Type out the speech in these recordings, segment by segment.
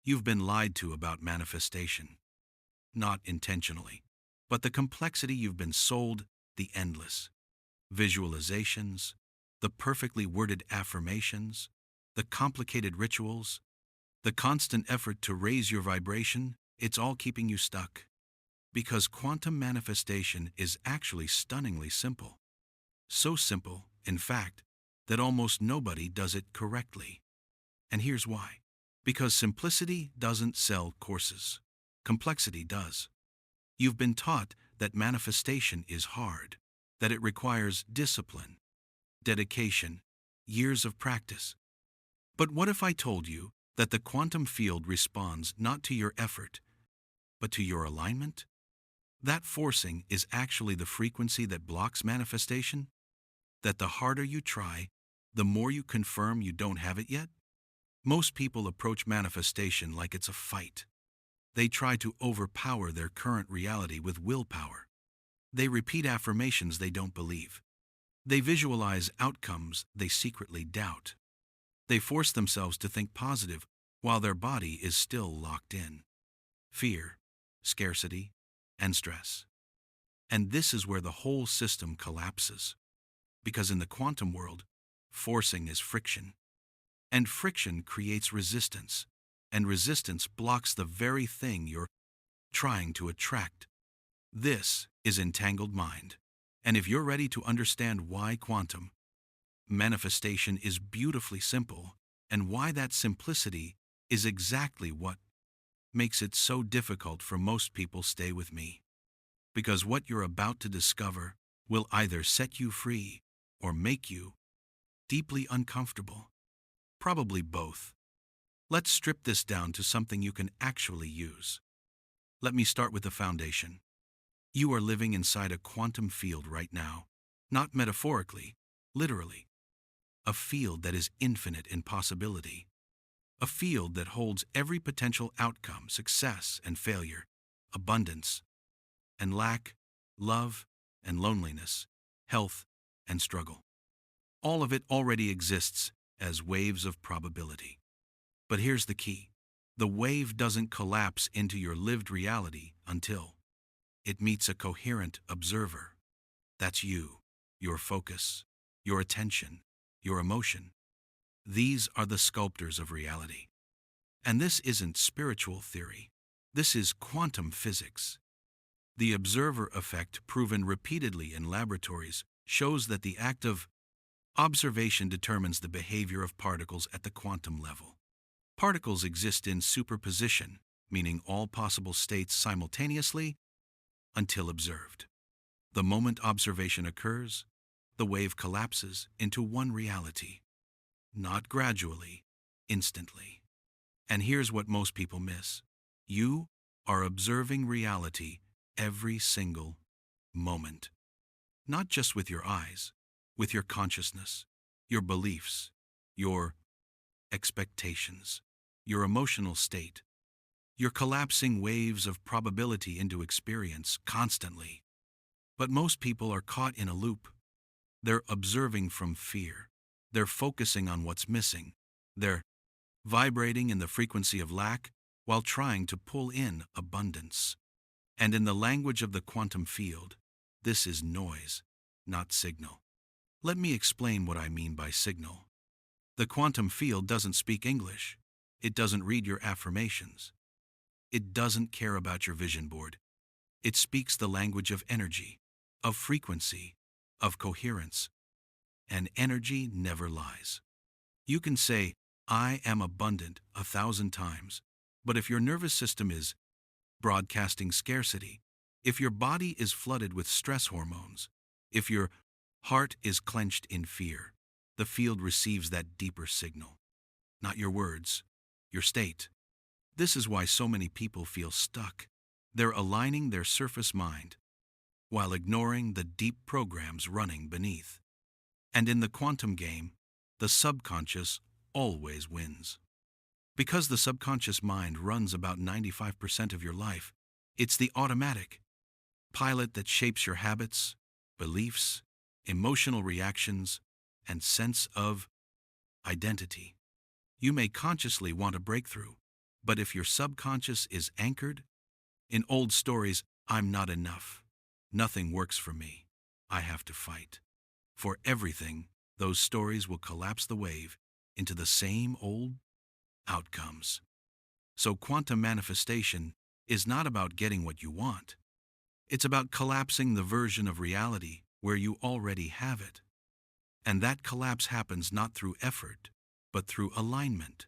You've been lied to about manifestation, not intentionally, but the complexity you've been sold, the endless visualizations, the perfectly worded affirmations, the complicated rituals, the constant effort to raise your vibration, it's all keeping you stuck. Because quantum manifestation is actually stunningly simple. So simple, in fact, that almost nobody does it correctly. And here's why. Because simplicity doesn't sell courses. Complexity does. You've been taught that manifestation is hard, that it requires discipline, dedication, years of practice. But what if I told you that the quantum field responds not to your effort, but to your alignment? That forcing is actually the frequency that blocks manifestation? That the harder you try, the more you confirm you don't have it yet? Most people approach manifestation like it's a fight. They try to overpower their current reality with willpower. They repeat affirmations they don't believe. They visualize outcomes they secretly doubt. They force themselves to think positive while their body is still locked in fear, scarcity, and stress. And this is where the whole system collapses. Because in the quantum world, forcing is friction. And friction creates resistance. And resistance blocks the very thing you're trying to attract. This is entangled mind. And if you're ready to understand why quantum manifestation is beautifully simple, and why that simplicity is exactly what makes it so difficult for most people, stay with me. Because what you're about to discover will either set you free or make you deeply uncomfortable. Probably both. Let's strip this down to something you can actually use. Let me start with the foundation. You are living inside a quantum field right now, not metaphorically, literally. A field that is infinite in possibility. A field that holds every potential outcome, success and failure, abundance and lack, love and loneliness, health and struggle. All of it already exists as waves of probability. But here's the key. The wave doesn't collapse into your lived reality until it meets a coherent observer. That's you, your focus, your attention, your emotion. These are the sculptors of reality. And this isn't spiritual theory. This is quantum physics. The observer effect, proven repeatedly in laboratories, shows that the act of observation determines the behavior of particles at the quantum level. Particles exist in superposition, meaning all possible states simultaneously, until observed. The moment observation occurs, the wave collapses into one reality. Not gradually, instantly. And here's what most people miss. You are observing reality every single moment. Not just with your eyes, with your consciousness, your beliefs, your expectations, your emotional state. You're collapsing waves of probability into experience constantly. But most people are caught in a loop. They're observing from fear. They're focusing on what's missing. They're vibrating in the frequency of lack while trying to pull in abundance. And in the language of the quantum field, this is noise, not signal. Let me explain what I mean by signal. The quantum field doesn't speak English. It doesn't read your affirmations. It doesn't care about your vision board. It speaks the language of energy, of frequency, of coherence. And energy never lies. You can say, I am abundant 1,000 times, but if your nervous system is broadcasting scarcity, if your body is flooded with stress hormones, if your heart is clenched in fear, the field receives that deeper signal. Not your words, your state. This is why so many people feel stuck. They're aligning their surface mind while ignoring the deep programs running beneath. And in the quantum game, the subconscious always wins. Because the subconscious mind runs about 95% of your life, it's the automatic pilot that shapes your habits, beliefs, emotional reactions, and sense of identity. You may consciously want a breakthrough, But if your subconscious is anchored in old stories, I'm not enough, nothing works for me, I have to fight. For everything, those stories will collapse the wave into the same old outcomes. So quantum manifestation is not about getting what you want. It's about collapsing the version of reality where you already have it. And that collapse happens not through effort, but through alignment.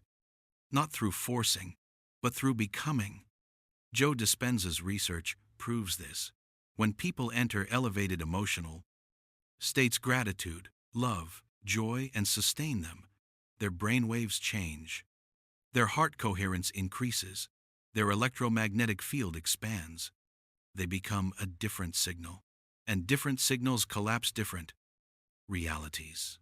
Not through forcing, but through becoming. Joe Dispenza's research proves this. When people enter elevated emotional states, gratitude, love, joy, and sustain them, their brainwaves change. Their heart coherence increases. Their electromagnetic field expands. They become a different signal. And different signals collapse different realities.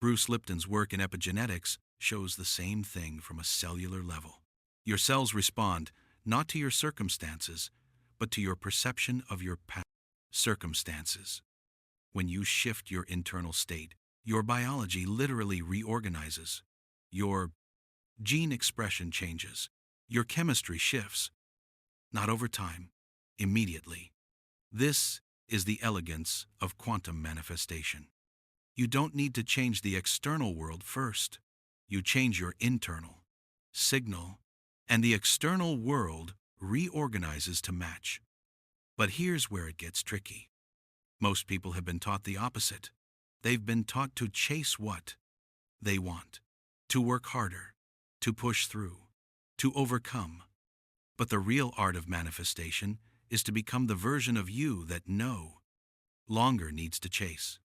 Bruce Lipton's work in epigenetics shows the same thing from a cellular level. Your cells respond not to your circumstances, but to your perception of your past circumstances. When you shift your internal state, your biology literally reorganizes. Your gene expression changes. Your chemistry shifts. Not over time, immediately. This is the elegance of quantum manifestation. You don't need to change the external world first. You change your internal signal, and the external world reorganizes to match. But here's where it gets tricky. Most people have been taught the opposite. They've been taught to chase what they want, to work harder, to push through, to overcome. But the real art of manifestation is to become the version of you that no longer needs to chase.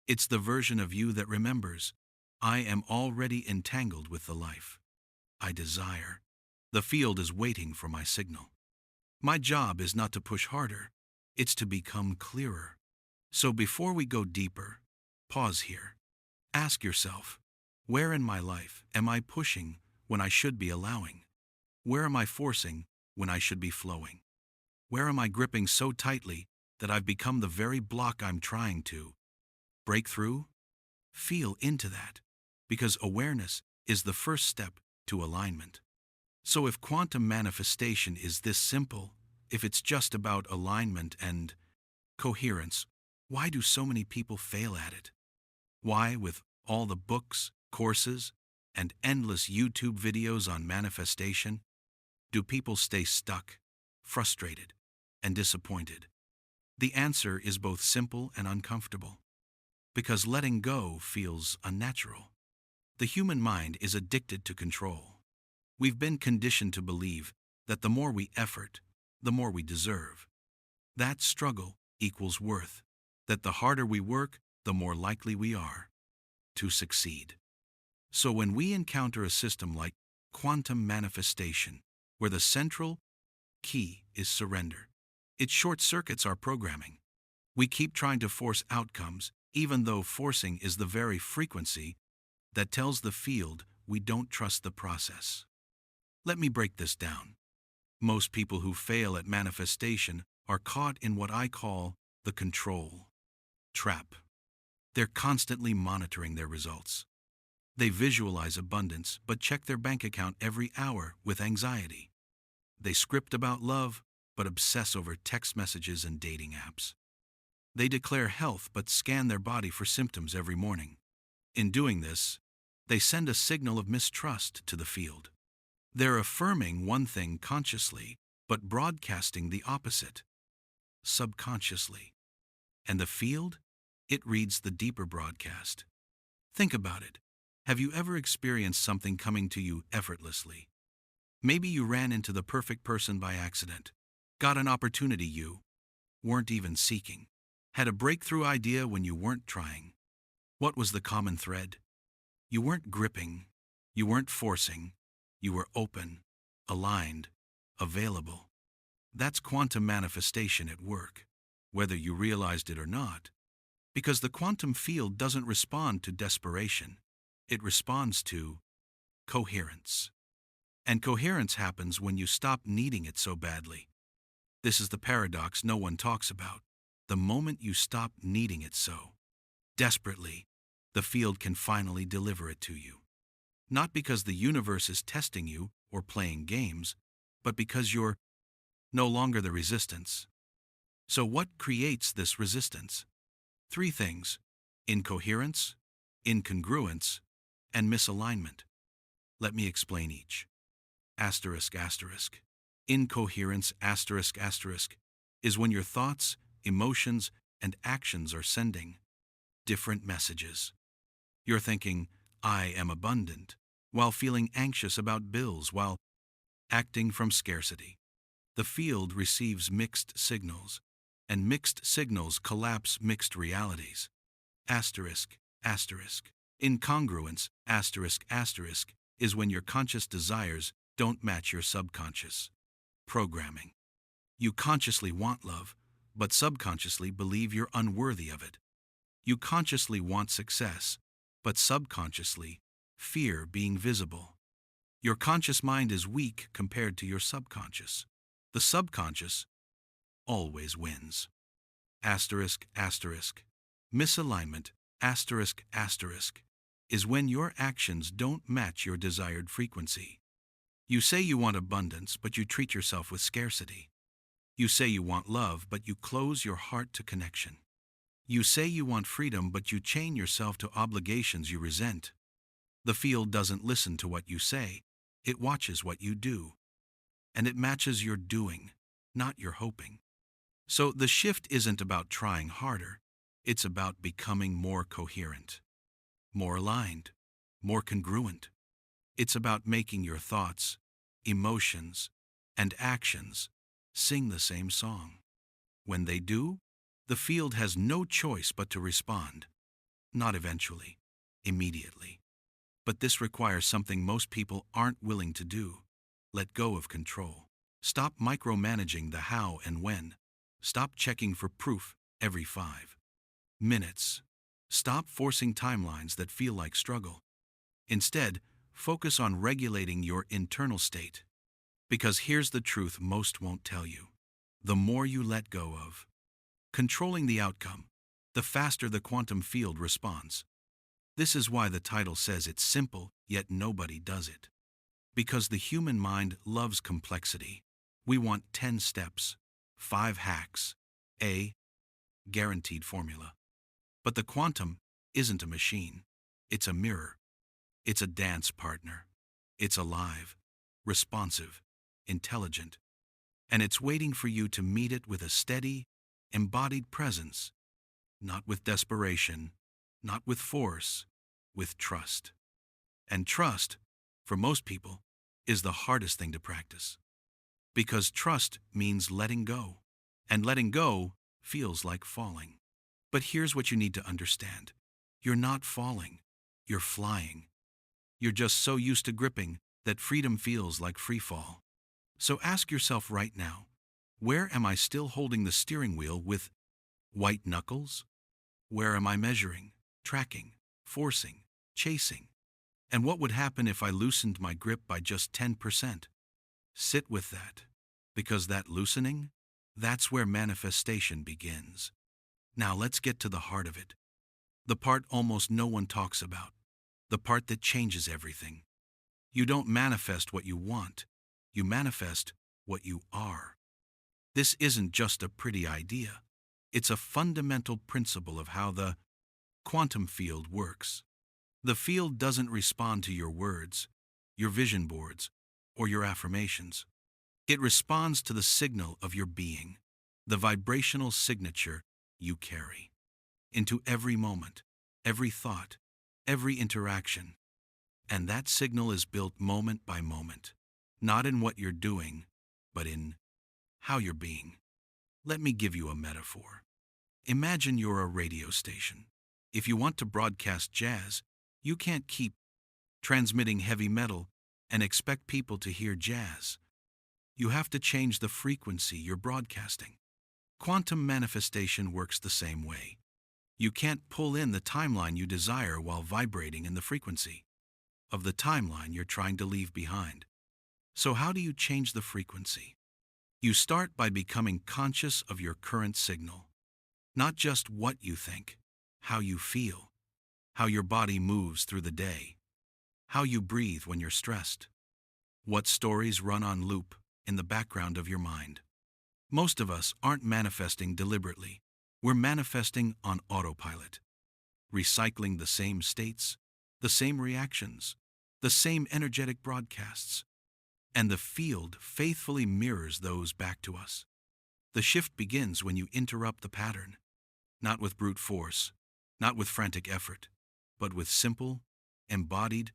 It's the version of you that remembers, I am already entangled with the life I desire. The field is waiting for my signal. My job is not to push harder, it's to become clearer. So before we go deeper, pause here. Ask yourself, where in my life am I pushing when I should be allowing? Where am I forcing when I should be flowing? Where am I gripping so tightly that I've become the very block I'm trying to break through? Feel into that, because awareness is the first step to alignment. So if quantum manifestation is this simple, if it's just about alignment and coherence, why do so many people fail at it? Why, with all the books, courses, and endless YouTube videos on manifestation, do people stay stuck, frustrated, and disappointed? The answer is both simple and uncomfortable. Because letting go feels unnatural. The human mind is addicted to control. We've been conditioned to believe that the more we effort, the more we deserve. That struggle equals worth. That the harder we work, the more likely we are to succeed. So when we encounter a system like quantum manifestation, where the central key is surrender, it short-circuits our programming. We keep trying to force outcomes, even though forcing is the very frequency that tells the field we don't trust the process. Let me break this down. Most people who fail at manifestation are caught in what I call the control trap. They're constantly monitoring their results. They visualize abundance, but check their bank account every hour with anxiety. They script about love, but obsess over text messages and dating apps. They declare health, but scan their body for symptoms every morning. In doing this, they send a signal of mistrust to the field. They're affirming one thing consciously, but broadcasting the opposite subconsciously. And the field? It reads the deeper broadcast. Think about it. Have you ever experienced something coming to you effortlessly? Maybe you ran into the perfect person by accident, got an opportunity you weren't even seeking, had a breakthrough idea when you weren't trying. What was the common thread? You weren't gripping, you weren't forcing, you were open, aligned, available. That's quantum manifestation at work, whether you realized it or not. Because the quantum field doesn't respond to desperation. It responds to coherence. And coherence happens when you stop needing it so badly. This is the paradox no one talks about. The moment you stop needing it so desperately, the field can finally deliver it to you. Not because the universe is testing you, or playing games, but because you're no longer the resistance. So what creates this resistance? Three things: incoherence, incongruence, and misalignment. Let me explain each. Asterisk, asterisk. Incoherence, asterisk, asterisk, is when your thoughts, emotions, and actions are sending different messages. You're thinking, I am abundant, while feeling anxious about bills, while acting from scarcity. The field receives mixed signals, and mixed signals collapse mixed realities. Asterisk, asterisk. Incongruence, asterisk, asterisk, is when your conscious desires don't match your subconscious programming. You consciously want love, but subconsciously believe you're unworthy of it. You consciously want success, but subconsciously fear being visible. Your conscious mind is weak compared to your subconscious. The subconscious always wins. Asterisk, asterisk. Misalignment, asterisk, asterisk, is when your actions don't match your desired frequency. You say you want abundance, but you treat yourself with scarcity. You say you want love, but you close your heart to connection. You say you want freedom, but you chain yourself to obligations you resent. The field doesn't listen to what you say, it watches what you do. And it matches your doing, not your hoping. So the shift isn't about trying harder, it's about becoming more coherent, more aligned, more congruent. It's about making your thoughts, emotions, and actions sing the same song. When they do, the field has no choice but to respond. Not eventually, immediately. But this requires something most people aren't willing to do. Let go of control. Stop micromanaging the how and when. Stop checking for proof every 5 minutes. Stop forcing timelines that feel like struggle. Instead, focus on regulating your internal state. Because here's the truth most won't tell you. The more you let go of controlling the outcome, the faster the quantum field responds. This is why the title says it's simple, yet nobody does it. Because the human mind loves complexity. We want 10 steps, 5 hacks, a guaranteed formula. But the quantum isn't a machine. It's a mirror. It's a dance partner. It's alive, responsive, intelligent. And it's waiting for you to meet it with a steady, embodied presence. Not with desperation, not with force, with trust. And trust, for most people, is the hardest thing to practice. Because trust means letting go. And letting go feels like falling. But here's what you need to understand. You're not falling. You're flying. You're just so used to gripping that freedom feels like free fall. So ask yourself right now, where am I still holding the steering wheel with white knuckles? Where am I measuring, tracking, forcing, chasing? And what would happen if I loosened my grip by just 10%? Sit with that, because that loosening, that's where manifestation begins. Now let's get to the heart of it. The part almost no one talks about. The part that changes everything. You don't manifest what you want. You manifest what you are. This isn't just a pretty idea. It's a fundamental principle of how the quantum field works. The field doesn't respond to your words, your vision boards, or your affirmations. It responds to the signal of your being, the vibrational signature you carry, into every moment, every thought, every interaction. And that signal is built moment by moment, not in what you're doing, but in how you're being. Let me give you a metaphor. Imagine you're a radio station. If you want to broadcast jazz, you can't keep transmitting heavy metal and expect people to hear jazz. You have to change the frequency you're broadcasting. Quantum manifestation works the same way. You can't pull in the timeline you desire while vibrating in the frequency of the timeline you're trying to leave behind. So how do you change the frequency? You start by becoming conscious of your current signal. Not just what you think, how you feel, how your body moves through the day, how you breathe when you're stressed, What stories run on loop in the background of your mind? Most of us aren't manifesting deliberately. We're manifesting on autopilot, recycling the same states, the same reactions, the same energetic broadcasts, and the field faithfully mirrors those back to us. The shift begins when you interrupt the pattern, not with brute force, not with frantic effort, but with simple, embodied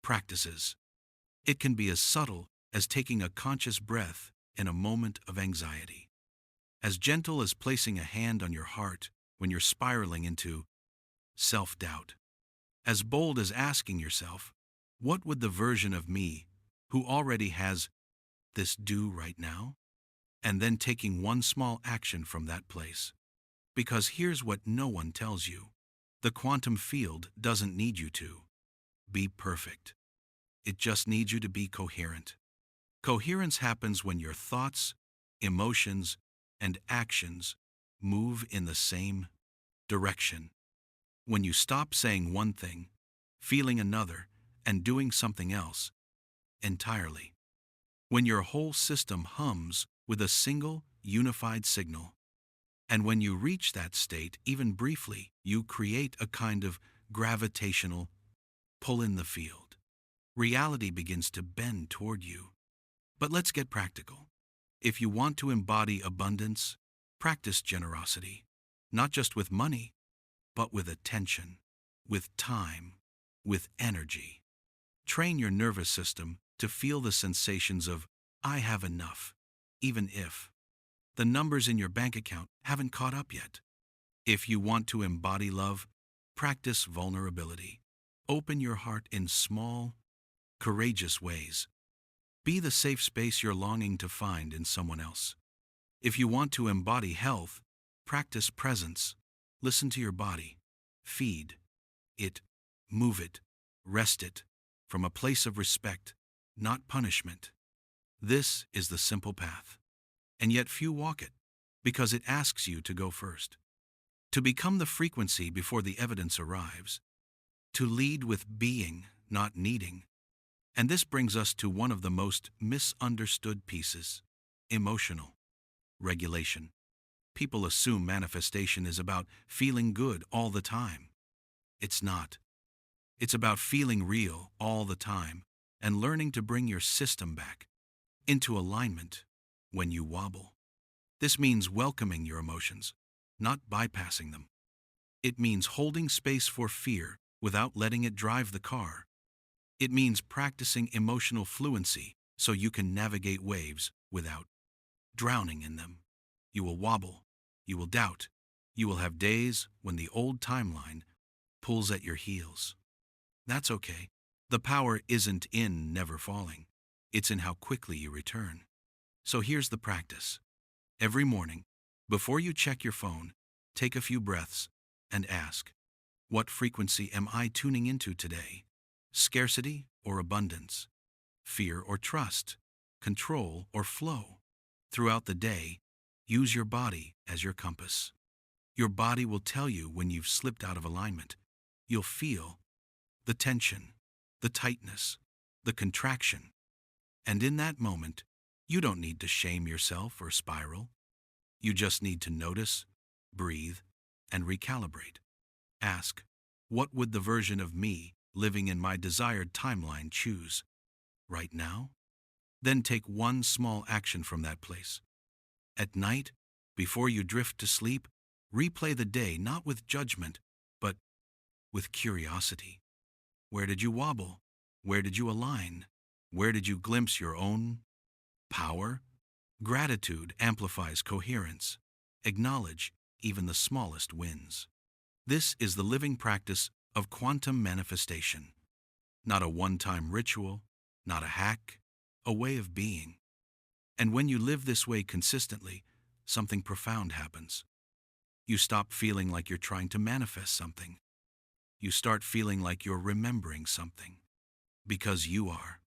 practices. It can be as subtle as taking a conscious breath in a moment of anxiety, as gentle as placing a hand on your heart when you're spiraling into self-doubt, as bold as asking yourself, what would the version of me who already has this do right now? And then taking one small action from that place. Because here's what no one tells you. The quantum field doesn't need you to be perfect. It just needs you to be coherent. Coherence happens when your thoughts, emotions, and actions move in the same direction. When you stop saying one thing, feeling another, and doing something else entirely. When your whole system hums with a single, unified signal. And when you reach that state, even briefly, you create a kind of gravitational pull in the field. Reality begins to bend toward you. But let's get practical. If you want to embody abundance, practice generosity, not just with money, but with attention, with time, with energy. Train your nervous system to feel the sensations of, I have enough, even if the numbers in your bank account haven't caught up yet. If you want to embody love, practice vulnerability. Open your heart in small, courageous ways. Be the safe space you're longing to find in someone else. If you want to embody health, practice presence. Listen to your body. Feed it, move it, rest it, from a place of respect, not punishment. This is the simple path. And yet few walk it, because it asks you to go first. To become the frequency before the evidence arrives. To lead with being, not needing. And this brings us to one of the most misunderstood pieces: emotional regulation. People assume manifestation is about feeling good all the time. It's not. It's about feeling real all the time and learning to bring your system back into alignment when you wobble. This means welcoming your emotions, not bypassing them. It means holding space for fear without letting it drive the car. It means practicing emotional fluency so you can navigate waves without drowning in them. You will wobble. You will doubt. You will have days when the old timeline pulls at your heels. That's okay. The power isn't in never falling. It's in how quickly you return. So here's the practice. Every morning, before you check your phone, take a few breaths and ask, what frequency am I tuning into today? Scarcity or abundance? Fear or trust? Control or flow? Throughout the day, use your body as your compass. Your body will tell you when you've slipped out of alignment. You'll feel the tension, the tightness, the contraction. And in that moment, you don't need to shame yourself or spiral. You just need to notice, breathe, and recalibrate. Ask, what would the version of me living in my desired timeline choose right now? Then take one small action from that place. At night, before you drift to sleep, replay the day not with judgment, but with curiosity. Where did you wobble? Where did you align? Where did you glimpse your own power? Gratitude amplifies coherence. Acknowledge even the smallest wins. This is the living practice of quantum manifestation. Not a one-time ritual, not a hack, a way of being. And when you live this way consistently, something profound happens. You stop feeling like you're trying to manifest something. You start feeling like you're remembering something. Because you are.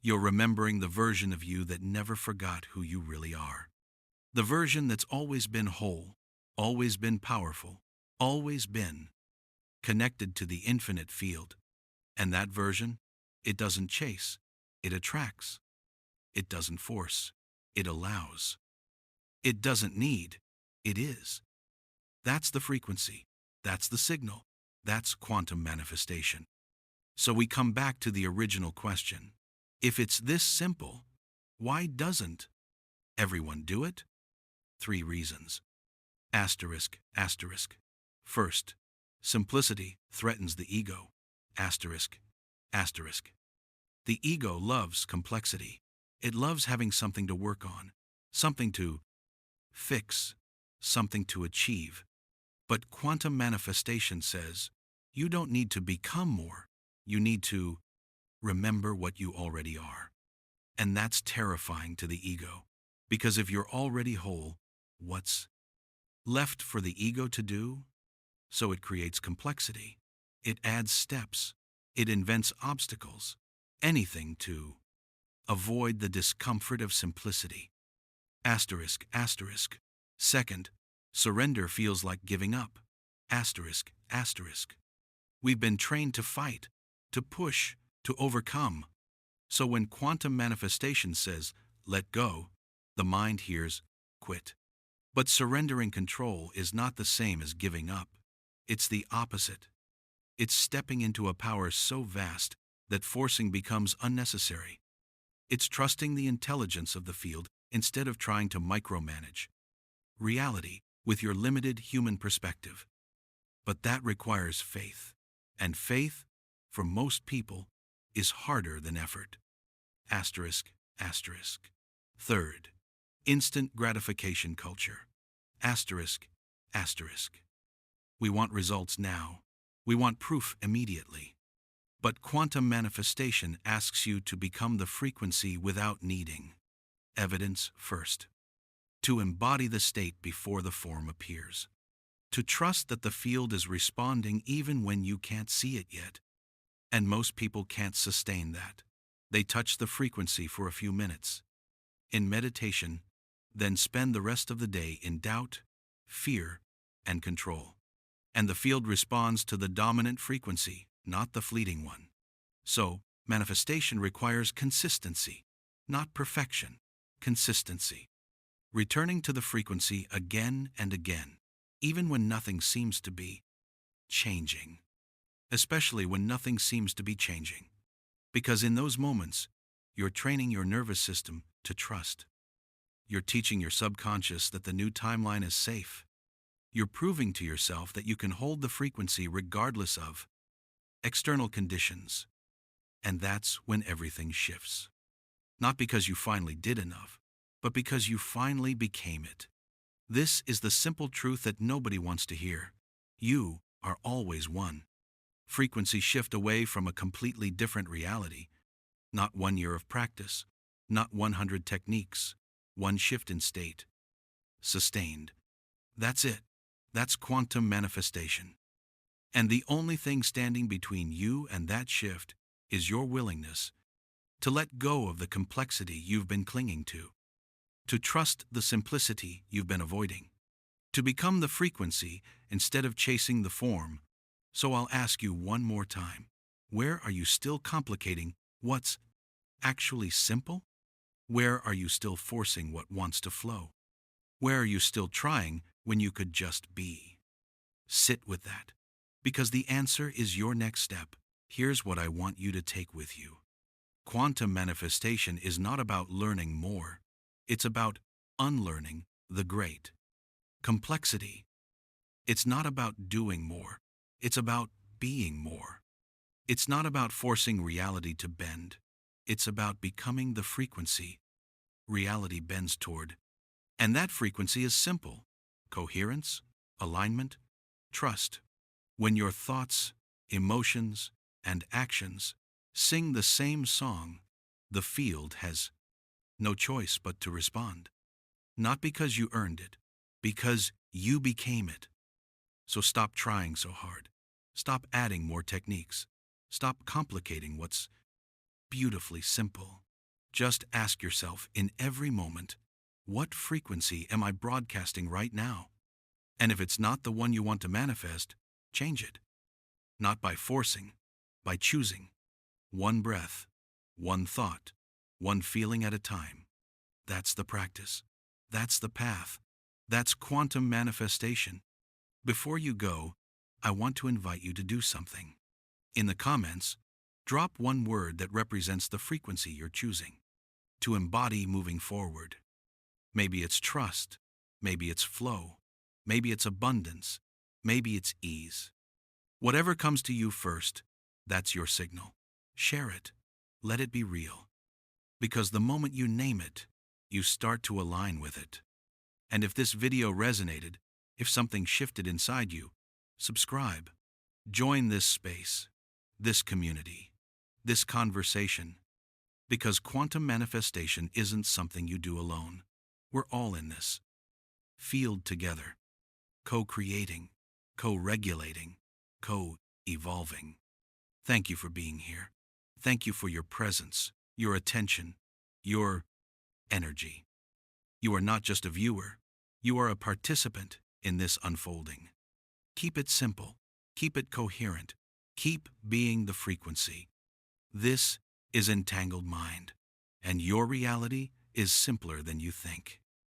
You're remembering the version of you that never forgot who you really are. The version that's always been whole, always been powerful, always been connected to the infinite field. And that version, it doesn't chase, It attracts. It doesn't force. It allows. It doesn't need. It is. That's the frequency. That's the signal. That's quantum manifestation. So we come back to the original question. If it's this simple, why doesn't everyone do it? 3 reasons. Asterisk, asterisk. First, simplicity threatens the ego. Asterisk, asterisk. The ego loves complexity. It loves having something to work on, something to fix, something to achieve. But quantum manifestation says, you don't need to become more. You need to remember what you already are. And that's terrifying to the ego. Because if you're already whole, what's left for the ego to do? So it creates complexity. It adds steps. It invents obstacles. Anything to avoid the discomfort of simplicity. Asterisk, asterisk. Second, surrender feels like giving up. Asterisk, asterisk. We've been trained to fight, to push, to overcome. So when quantum manifestation says, let go, the mind hears, quit. But surrendering control is not the same as giving up. It's the opposite. It's stepping into a power so vast that forcing becomes unnecessary. It's trusting the intelligence of the field instead of trying to micromanage reality with your limited human perspective. But that requires faith. And faith, for most people, is harder than effort. Asterisk, asterisk. Third, instant gratification culture. Asterisk, asterisk. We want results now. We want proof immediately. But quantum manifestation asks you to become the frequency without needing evidence first. To embody the state before the form appears. To trust that the field is responding even when you can't see it yet. And most people can't sustain that. They touch the frequency for a few minutes in meditation, then spend the rest of the day in doubt, fear, and control. And the field responds to the dominant frequency, not the fleeting one. So, manifestation requires consistency, not perfection. Consistency. Returning to the frequency again and again, even when nothing seems to be changing. Especially when nothing seems to be changing. Because in those moments, you're training your nervous system to trust. You're teaching your subconscious that the new timeline is safe. You're proving to yourself that you can hold the frequency regardless of external conditions. And that's when everything shifts. Not because you finally did enough, but because you finally became it. This is the simple truth that nobody wants to hear. You are always one. Frequency shift away from a completely different reality. Not 1 year of practice, not 100 techniques, one shift in state. Sustained. That's it. That's quantum manifestation. And the only thing standing between you and that shift is your willingness to let go of the complexity you've been clinging to trust the simplicity you've been avoiding, to become the frequency instead of chasing the form. So I'll ask you one more time, where are you still complicating what's actually simple? Where are you still forcing what wants to flow? Where are you still trying when you could just be? Sit with that, because the answer is your next step. Here's what I want you to take with you. Quantum manifestation is not about learning more. It's about unlearning the great complexity. It's not about doing more. It's about being more. It's not about forcing reality to bend. It's about becoming the frequency reality bends toward. And that frequency is simple. Coherence, alignment, trust. When your thoughts, emotions, and actions sing the same song, the field has no choice but to respond. Not because you earned it, because you became it. So stop trying so hard. Stop adding more techniques. Stop complicating what's beautifully simple. Just ask yourself in every moment, what frequency am I broadcasting right now? And if it's not the one you want to manifest, change it. Not by forcing, by choosing. One breath, one thought, one feeling at a time. That's the practice. That's the path. That's quantum manifestation. Before you go, I want to invite you to do something. In the comments, drop one word that represents the frequency you're choosing to embody moving forward. Maybe it's trust, maybe it's flow, maybe it's abundance, maybe it's ease. Whatever comes to you first, that's your signal. Share it. Let it be real. Because the moment you name it, you start to align with it. And if this video resonated, if something shifted inside you, subscribe. Join this space, this community, this conversation. Because quantum manifestation isn't something you do alone. We're all in this field together, co-creating, co-regulating, co-evolving. Thank you for being here. Thank you for your presence, your attention, your energy. You are not just a viewer, you are a participant in this unfolding. Keep it simple, keep it coherent, keep being the frequency. This is Entangled Mind, and your reality is simpler than you think.